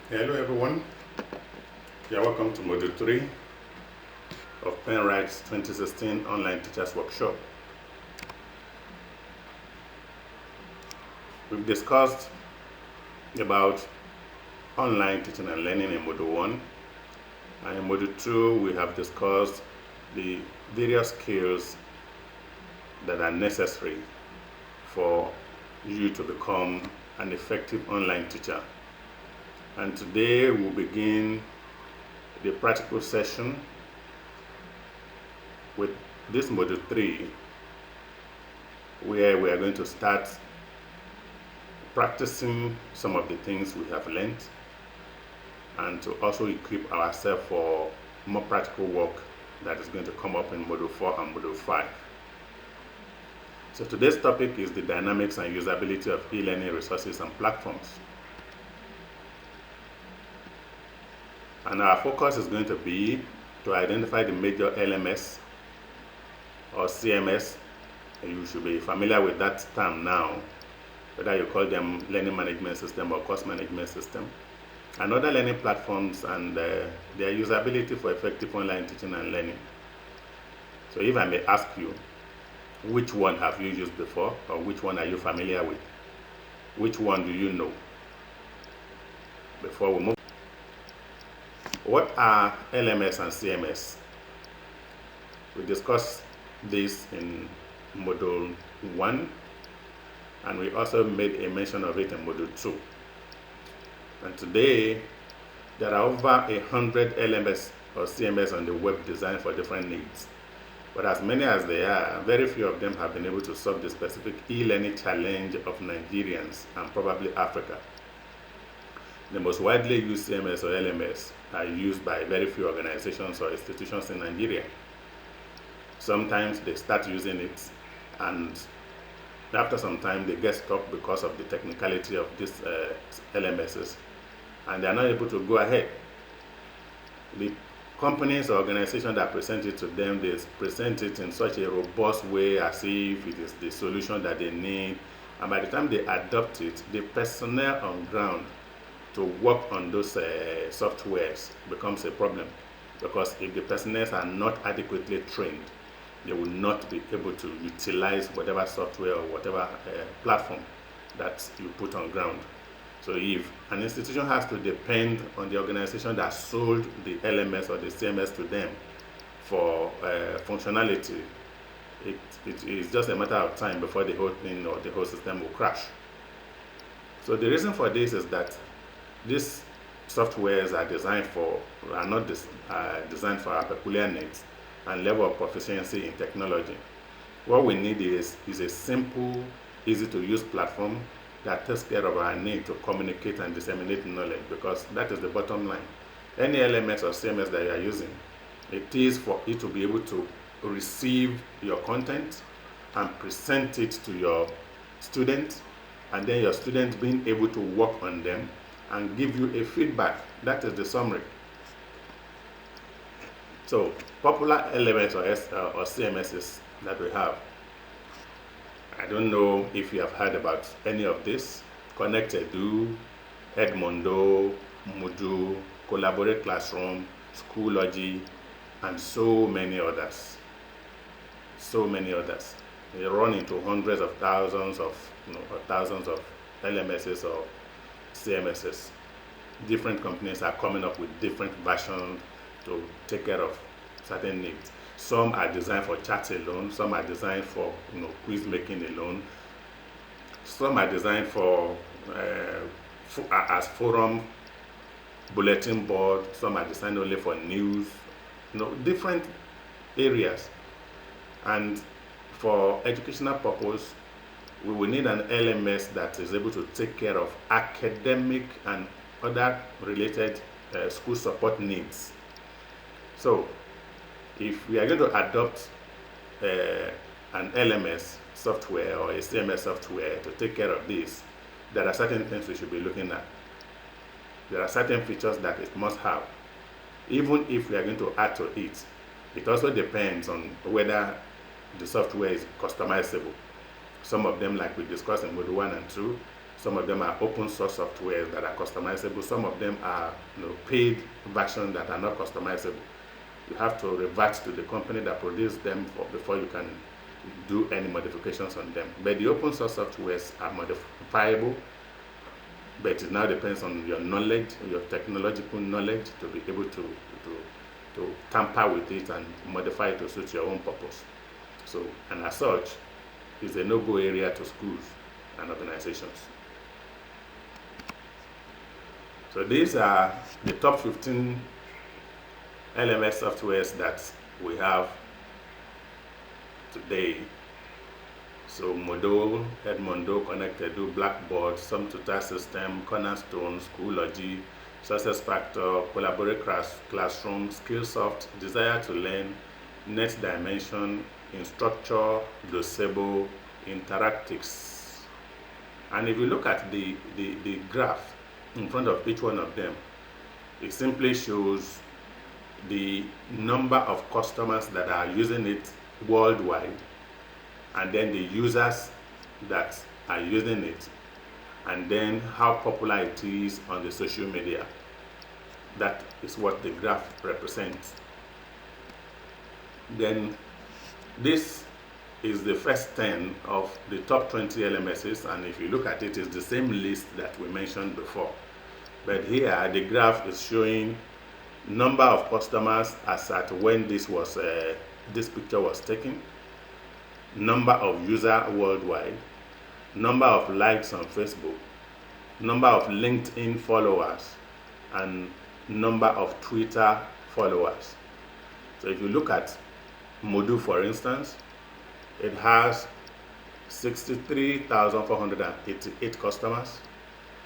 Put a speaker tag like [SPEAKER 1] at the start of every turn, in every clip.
[SPEAKER 1] Hello everyone, you're welcome to Module 3 of Penrite's 2016 Online Teachers Workshop. We've discussed about online teaching and learning in Module 1, and in Module 2 we have discussed the various skills that are necessary for you to become an effective online teacher. And today we'll begin the practical session with this Module 3, where we are going to start practicing some of the things we have learned and to also equip ourselves for more practical work that is going to come up in Module 4 and Module 5. So today's topic is the dynamics and usability of e-learning resources and platforms. And our focus is going to be to identify the major LMS or CMS. You should be familiar with that term now, whether you call them learning management system or course management system, and other learning platforms and their usability for effective online teaching and learning. So if I may ask you, which one have you used before, or which one are you familiar with? Which one do you know? Before we move, what are LMS and CMS? We discussed this in Module 1, and we also made a mention of it in Module 2. And today, there are over 100 LMS or CMS on the web designed for different needs. But as many as they are, very few of them have been able to solve the specific e-learning challenge of Nigerians and probably Africa. The most widely used CMS or LMS are used by very few organizations or institutions in Nigeria. Sometimes they start using it, and after some time they get stuck because of the technicality of these LMSs, and they are not able to go ahead. The companies or organizations that present it to them, they present it in such a robust way as if it is the solution that they need, and by the time they adopt it, the personnel on ground to work on those softwares becomes a problem, because if the personnel are not adequately trained, they will not be able to utilize whatever software or whatever platform that you put on ground. So if an institution has to depend on the organization that sold the LMS or the CMS to them for functionality, it is just a matter of time before the whole thing or the whole system will crash. So the reason for this is that these softwares are not designed for our peculiar needs and level of proficiency in technology. What we need is a simple, easy to use platform that takes care of our need to communicate and disseminate knowledge, because that is the bottom line. Any LMS or CMS that you are using, it is for it to be able to receive your content and present it to your students, and then your students being able to work on them and give you a feedback. That is the summary. So popular LMS or CMSs that we have, I don't know if you have heard about any of this: ConnectEdu, Edmondo, Moodle, Collaborate Classroom, Schoology, and so many others. So many others. They run into hundreds of thousands of LMSs or CMSs. Different companies are coming up with different versions to take care of certain needs. Some are designed for chat alone, some are designed for quiz making alone, some are designed for as forum, bulletin board, some are designed only for news, different areas. And for educational purpose, we will need an LMS that is able to take care of academic and other related school support needs. So if we are going to adopt an LMS software or a CMS software to take care of this, there are certain things we should be looking at. There are certain features that it must have. Even if we are going to add to it, it also depends on whether the software is customizable. Some of them, like we discussed in Module 1 and 2, Some of them are open source software that are customizable. Some of them are paid versions that are not customizable. You have to revert to the company that produced them before you can do any modifications on them. But the open source softwares are modifiable, but it now depends on your knowledge, your technological knowledge, to be able to tamper with it and modify it to suit your own purpose. So, and as such, it's a no-go area to schools and organizations. So these are the top 15 LMS softwares that we have today. So Moodle, Edmodo, Connectedu, Blackboard, SumTutor System, Cornerstone, Schoology, SuccessFactor, Collaborate Classroom, Skillsoft, Desire to Learn, Next Dimension, Instructure, Docebo, Interactix. And if you look at the graph in front of each one of them, it simply shows the number of customers that are using it worldwide, and then the users that are using it, and then how popular it is on the social media. That is what the graph represents. Then this is the first 10 of the top 20 LMSs, and if you look at it, it's the same list that we mentioned before. But here the graph is showing number of customers as at when this picture was taken, number of users worldwide, number of likes on Facebook, number of LinkedIn followers, and number of Twitter followers. So if you look at Moodle, for instance, it has 63,488 customers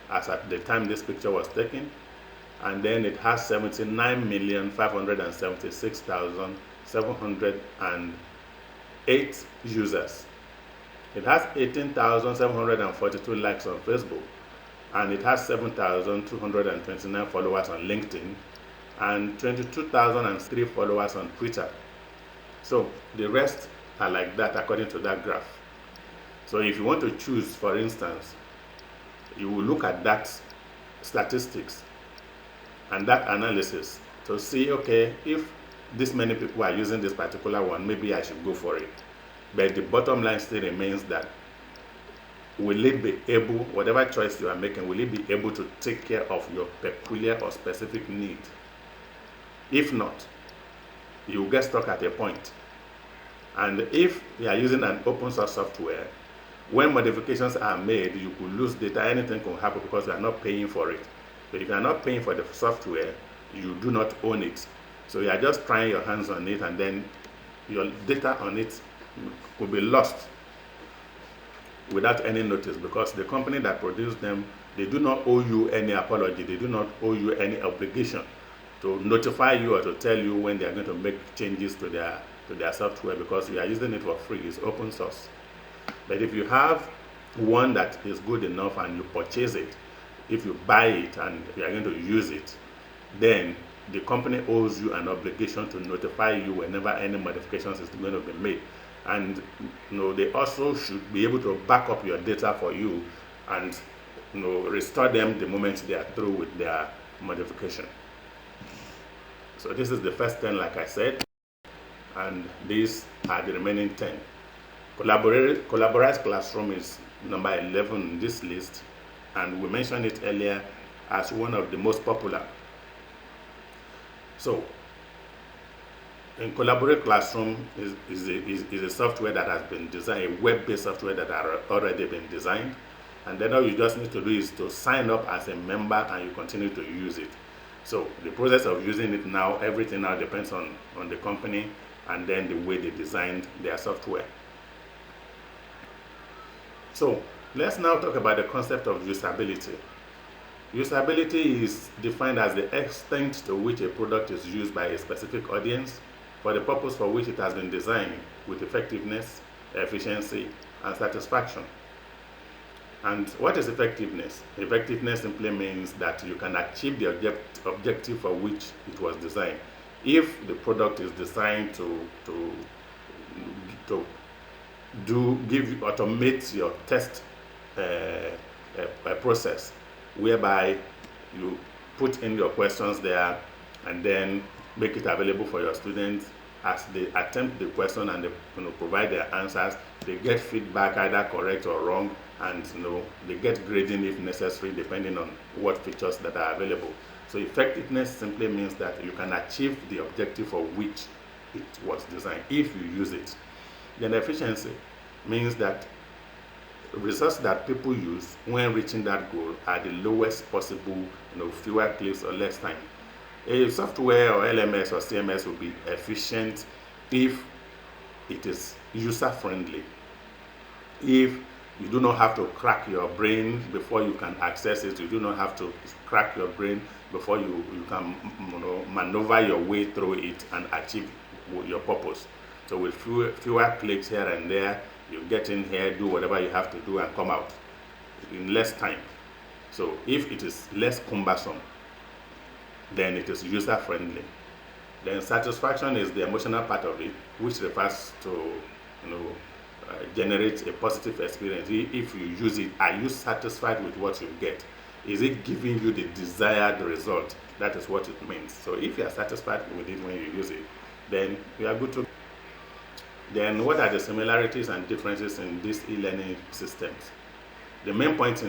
[SPEAKER 1] as at the time this picture was taken, and then it has 79,576,708 users. It has 18,742 likes on Facebook, and it has 7,229 followers on LinkedIn, and 22,003 followers on Twitter. So the rest are like that according to that graph. So if you want to choose, for instance, you will look at that statistics and that analysis to see, okay, if this many people are using this particular one, maybe I should go for it. But the bottom line still remains that will it be able, whatever choice you are making, will it be able to take care of your peculiar or specific need? If not, you will get stuck at a point. And if you are using an open source software, when modifications are made, you could lose data, anything can happen because you are not paying for it. But if you are not paying for the software, you do not own it. So you are just trying your hands on it, and then your data on it could be lost without any notice, because the company that produced them, they do not owe you any apology. They do not owe you any obligation to notify you or to tell you when they are going to make changes to their software, because you are using it for free. It's open source. But if you have one that is good enough and you purchase it, if you buy it and you are going to use it, then the company owes you an obligation to notify you whenever any modifications is going to be made. And they also should be able to back up your data for you and restore them the moment they are through with their modification. So this is the first 10, like I said, and these are the remaining 10. Collaborate Classroom is number 11 in this list, and we mentioned it earlier as one of the most popular. So, in Collaborate Classroom is a software that has been designed, a web-based software that has already been designed, and then all you just need to do is to sign up as a member and you continue to use it. So the process of using it now, everything now depends on the company and then the way they designed their software. So let's now talk about the concept of usability. Usability is defined as the extent to which a product is used by a specific audience for the purpose for which it has been designed, with effectiveness, efficiency, and satisfaction. And what is effectiveness? Effectiveness simply means that you can achieve the objective for which it was designed. If the product is designed to automate your test a process whereby you put in your questions there and then make it available for your students. As they attempt the question and they provide their answers, they get feedback, either correct or wrong, and they get grading if necessary, depending on what features that are available. So effectiveness simply means that you can achieve the objective for which it was designed if you use it. Then efficiency means that resources that people use when reaching that goal are the lowest possible, fewer clicks or less time. A software or LMS or CMS will be efficient if it is user friendly. If you do not have to crack your brain before you can access it, you do not have to crack your brain before you can maneuver your way through it and achieve your purpose. So with fewer clicks here and there, you get in here, do whatever you have to do, and come out in less time. So if it is less cumbersome, then it is user friendly. Then satisfaction is the emotional part of it, which refers to generate a positive experience. If you use it, are you satisfied with what you get? Is it giving you the desired result? That is what it means. So if you are satisfied with it when you use it, then you are good to. Then what are the similarities and differences in these e-learning systems? The main point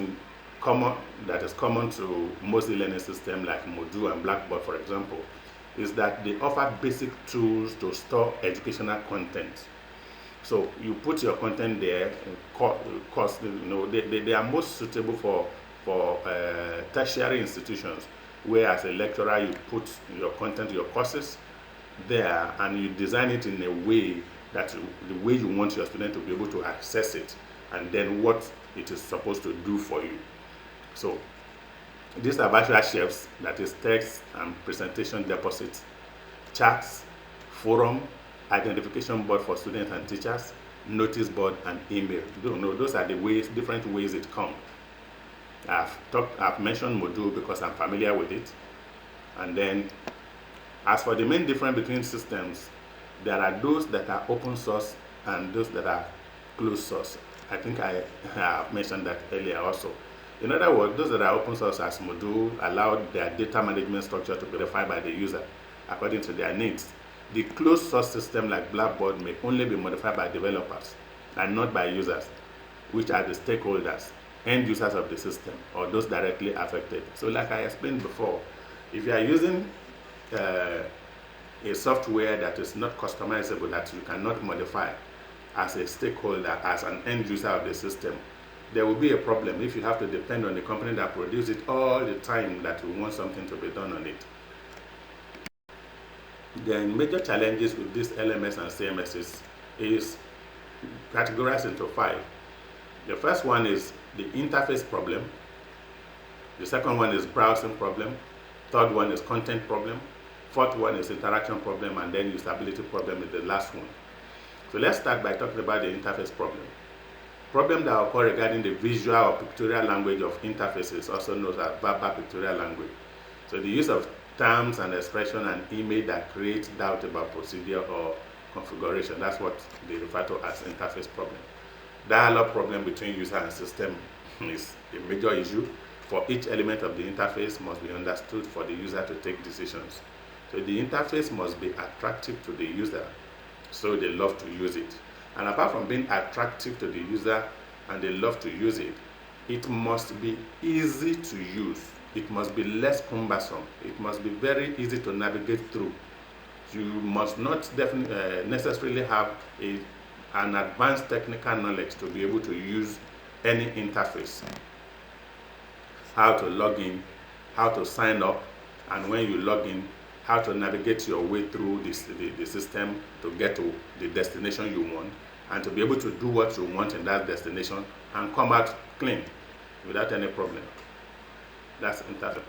[SPEAKER 1] that is common to most e-learning systems like Moodle and Blackboard, for example, is that they offer basic tools to store educational content. So you put your content there, they are most suitable for tertiary institutions, where as a lecturer you put your content, your courses there, and you design it in a way that the way you want your student to be able to access it, and then what it is supposed to do for you. So these are virtual shelves, that is text and presentation deposits, charts, forum, identification board for students and teachers, notice board, and email. Those are the different ways it comes. I've mentioned Moodle because I'm familiar with it. And then as for the main difference between systems, there are those that are open source and those that are closed source. I think I have mentioned that earlier also. In other words, those that are open source as Moodle allow their data management structure to be defined by the user according to their needs. The closed source system like Blackboard may only be modified by developers and not by users, which are the stakeholders, end users of the system, or those directly affected. So like I explained before, if you are using a software that is not customizable, that you cannot modify as a stakeholder, as an end user of the system, there will be a problem if you have to depend on the company that produces it all the time that you want something to be done on it. The major challenges with this LMS and CMS is categorized into 5. The first one is the interface problem. The second one is browsing problem. Third one is content problem. Fourth one is interaction problem, and then usability problem is the last one. So let's start by talking about the interface problem. Problem that occur regarding the visual or pictorial language of interfaces, also known as verbal pictorial language. So the use of terms and expression and image that create doubt about procedure or configuration. That's what they refer to as interface problem. Dialogue problem between user and system is a major issue. For each element of the interface must be understood for the user to take decisions. So the interface must be attractive to the user, so they love to use it. And apart from being attractive to the user and they love to use it, it must be easy to use. It must be less cumbersome. It must be very easy to navigate through. You must not necessarily have an advanced technical knowledge to be able to use any interface. How to log in, how to sign up, and when you log in, how to navigate your way through the system to get to the destination you want, and to be able to do what you want in that destination and come out clean without any problem. That's interface.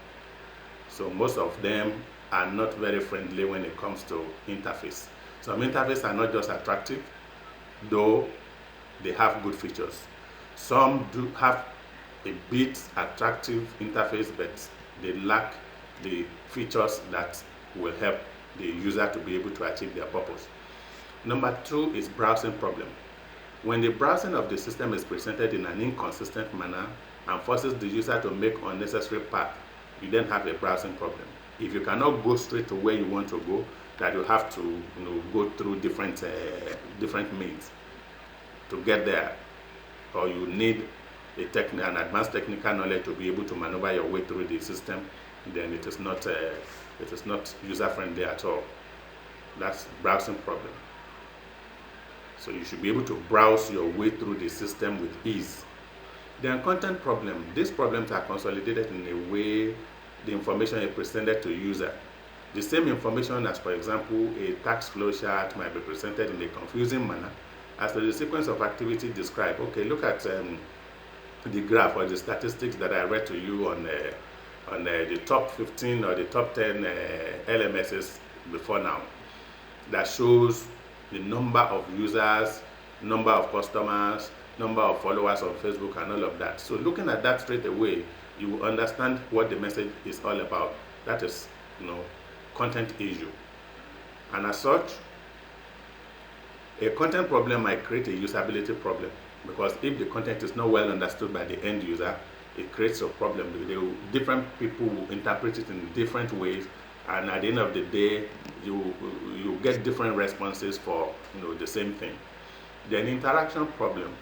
[SPEAKER 1] So most of them are not very friendly when it comes to interface. Some interfaces are not just attractive, though they have good features. Some do have a bit attractive interface, but they lack the features that will help the user to be able to achieve their purpose. Number 2 is browsing problem. When the browsing of the system is presented in an inconsistent manner, and forces the user to make unnecessary path, you then have a browsing problem. If you cannot go straight to where you want to go, that you have to go through different means to get there, or you need an advanced technical knowledge to be able to maneuver your way through the system, then it is not user friendly at all. That's browsing problem. So you should be able to browse your way through the system with ease. Then content problem. These problems are consolidated in a way the information is presented to user. The same information as, for example, a tax flow chart might be presented in a confusing manner as to the sequence of activity described. Okay, look at the graph or the statistics that I read to you on the top 15 or the top 10 LMSs before now, that shows the number of users, number of customers, number of followers on Facebook, and all of that. So looking at that straight away, you will understand what the message is all about. That is, content issue. And as such, a content problem might create a usability problem, because if the content is not well understood by the end user, it creates a problem. Different people will interpret it in different ways, and at the end of the day, you get different responses for the same thing. Then interaction problem.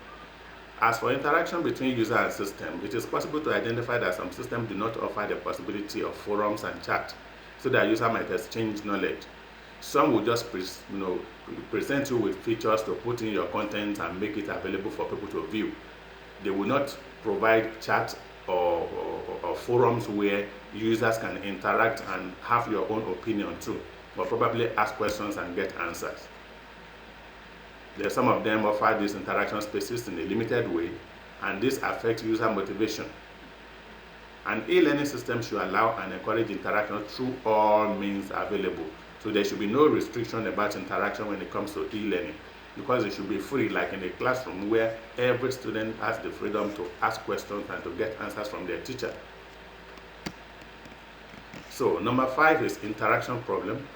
[SPEAKER 1] As for interaction between user and system, it is possible to identify that some systems do not offer the possibility of forums and chat, so that user might exchange knowledge. Some will just present you with features to put in your content and make it available for people to view. They will not provide chat or forums where users can interact and have your own opinion too, but probably ask questions and get answers. Some of them offer these interaction spaces in a limited way, and this affects user motivation. An e-learning system should allow and encourage interaction through all means available. So there should be no restriction about interaction when it comes to e-learning, because it should be free, like in a classroom where every student has the freedom to ask questions and to get answers from their teacher. So number 5 is interaction problem.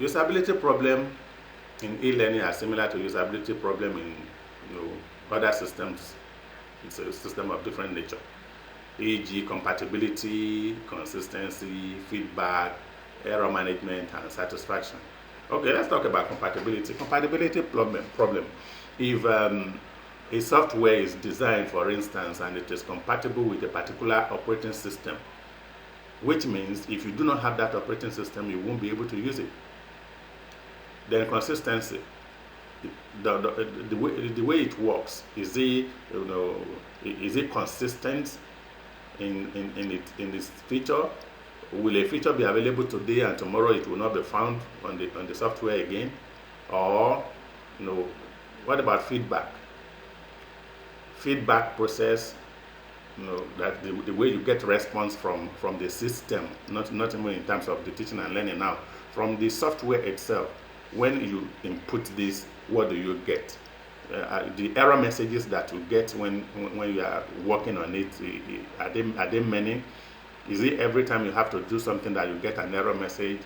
[SPEAKER 1] Usability problem in e-learning are similar to usability problem in other systems. It's a system of different nature, e.g. compatibility, consistency, feedback, error management, and satisfaction. Okay, let's talk about compatibility. Compatibility problem. If a software is designed, for instance, and it is compatible with a particular operating system, which means if you do not have that operating system, you won't be able to use it. Then consistency. The way it works, is it consistent in its feature? Will a feature be available today and tomorrow it will not be found on the software again? Or what about feedback? Feedback process, that the way you get response from the system, not even in terms of the teaching and learning now, from the software itself. When you input this, what do you get? The error messages that you get when you are working on it, are they many? Is it every time you have to do something that you get an error message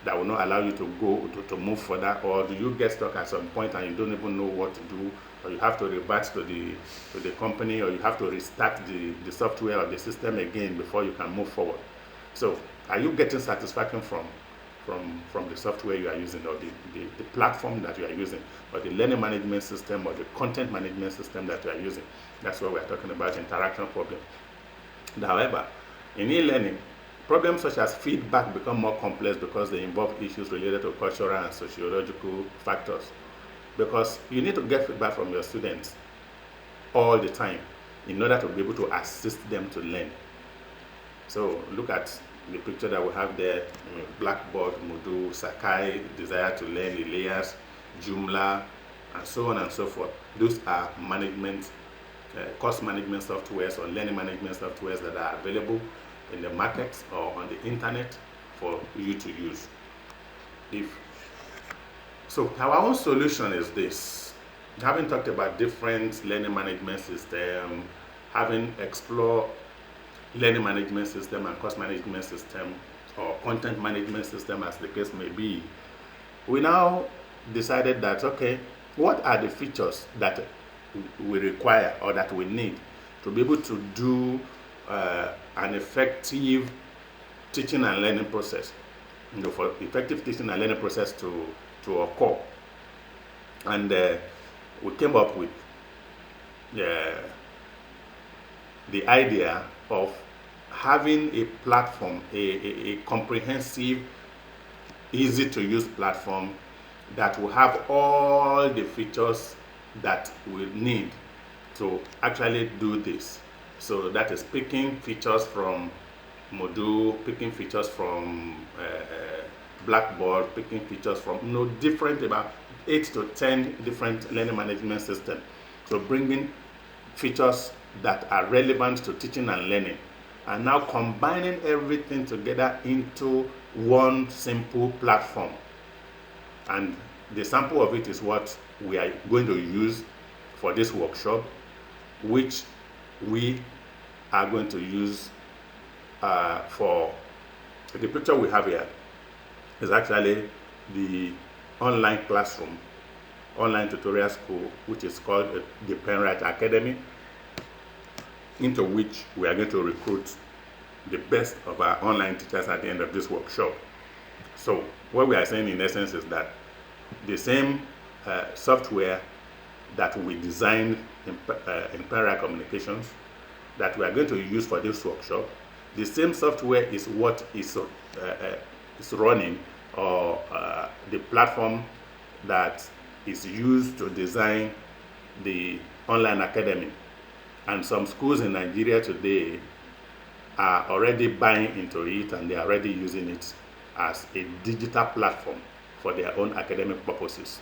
[SPEAKER 1] that will not allow you to go to move further? Or do you get stuck at some point and you don't even know what to do, or you have to revert to the company, or you have to restart the software or the system again before you can move forward? So are you getting satisfaction from the software you are using, or the platform that you are using, or the learning management system, or the content management system that you are using? That's what we are talking about, interaction problem. However, in e-learning, problems such as feedback become more complex because they involve issues related to cultural and sociological factors, because you need to get feedback from your students all the time in order to be able to assist them to learn. So look at the picture that we have there: Blackboard, Moodle, Sakai, Desire to Learn, Elias, Joomla, and so on and so forth. Those are course management softwares or learning management softwares that are available in the market or on the internet for you to use. So our own solution is this. Having talked about different learning management systems, having explored learning management system and course management system, or content management system as the case may be, we now decided that, okay, what are the features that we require or that we need to be able to do an effective teaching and learning process, for effective teaching and learning process to occur. And we came up with the idea of having a platform, a comprehensive, easy to use platform that will have all the features that we need to actually do this. So that is picking features from Moodle, picking features from Blackboard, picking features from different, about 8 to 10 different learning management systems. So bringing features that are relevant to teaching and learning, and now combining everything together into one simple platform. And the sample of it is what we are going to use for this workshop, which we are going to use for the picture we have here is actually the online classroom, online tutorial school, which is called the Penwright Academy, into which we are going to recruit the best of our online teachers at the end of this workshop. So what we are saying in essence is that the same software that we designed in Penwright Communications that we are going to use for this workshop, the same software is what is running, or the platform that is used to design the online academy. And some schools in Nigeria today are already buying into it, and they are already using it as a digital platform for their own academic purposes.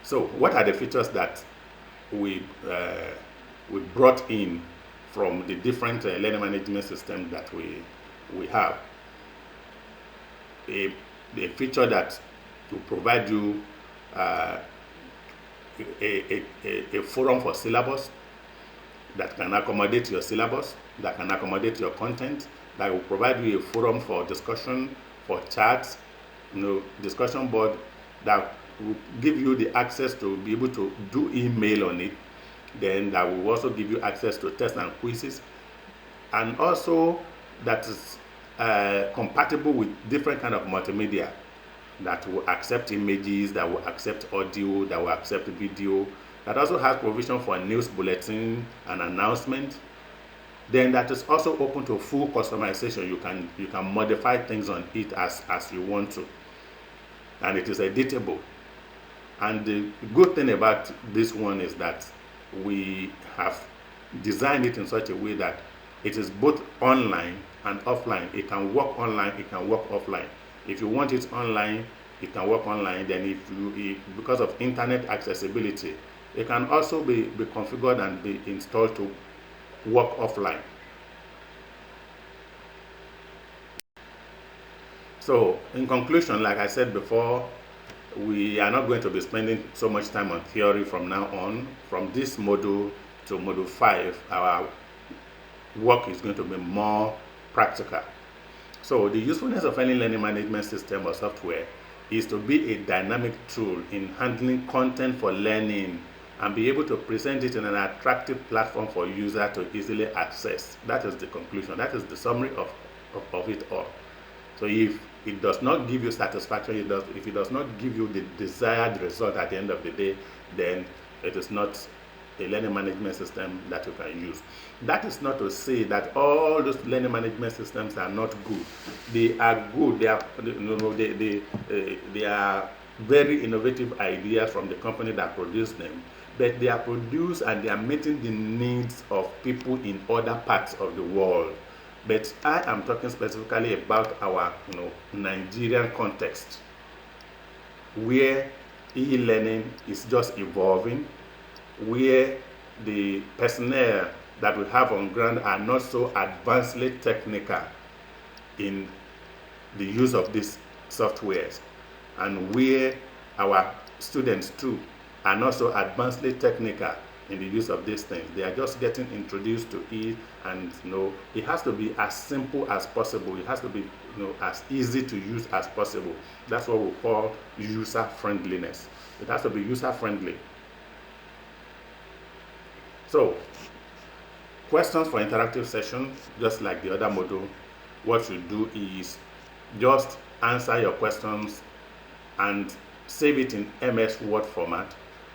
[SPEAKER 1] So what are the features that we brought in from the different learning management systems that we have? A feature that will provide you a forum for syllabus that can accommodate your syllabus, that can accommodate your content, that will provide you a forum for discussion, for chats, discussion board that will give you the access to be able to do email on it. Then that will also give you access to tests and quizzes, and also that is compatible with different kind of multimedia that will accept images, that will accept audio, that will accept video, that also has provision for news bulletin and announcement. Then that is also open to full customization. You can modify things on it as you want to, and it is editable. And the good thing about this one is that we have designed it in such a way that it is both online and offline. It can work online, it can work offline. If you want it online, it can work online. Then because of internet accessibility, it can also be configured and be installed to work offline. So in conclusion, like I said before, we are not going to be spending so much time on theory from now on. From this module to module 5, our work is going to be more practical. So the usefulness of any learning management system or software is to be a dynamic tool in handling content for learning and be able to present it in an attractive platform for user to easily access. That is the conclusion. That is the summary of it all. So if it does not give you satisfaction, if it does not give you the desired result at the end of the day, then it is not a learning management system that you can use. That is not to say that all those learning management systems are not good. They are good. They are very innovative ideas from the company that produced them, but they are produced and they are meeting the needs of people in other parts of the world. But I am talking specifically about our Nigerian context, where e-learning is just evolving, where the personnel that we have on ground are not so advancedly technical in the use of these softwares, and where our students too are not so advancedly technical in the use of these things. They are just getting introduced to it, and it has to be as simple as possible. It has to be as easy to use as possible. That's what we call user friendliness. It has to be user friendly. So questions for interactive session, just like the other module. What you do is just answer your questions and save it in MS Word format.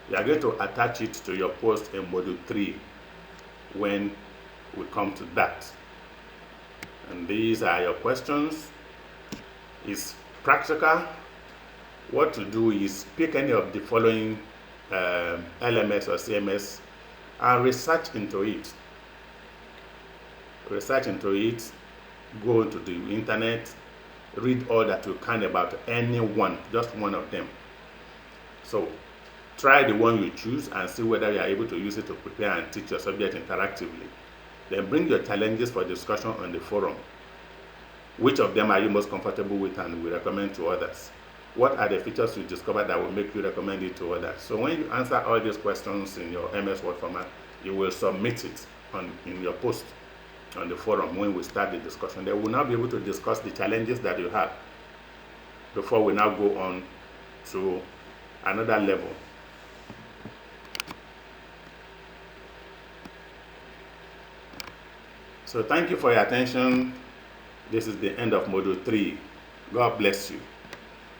[SPEAKER 1] You are going to attach it to your post in module 3 when we come to that. And these are your questions. It's practical. What to do is pick any of the following LMS or CMS and research into it. Research into it, go to the internet, read all that you can about any one, just one of them. So try the one you choose and see whether you are able to use it to prepare and teach your subject interactively. Then bring your challenges for discussion on the forum. Which of them are you most comfortable with and will recommend to others? What are the features you discovered that will make you recommend it to others? So when you answer all these questions in your MS Word format, you will submit it in your post on the forum when we start the discussion. They will now be able to discuss the challenges that you have before we now go on to another level. So thank you for your attention. This is the end of module 3. God bless you.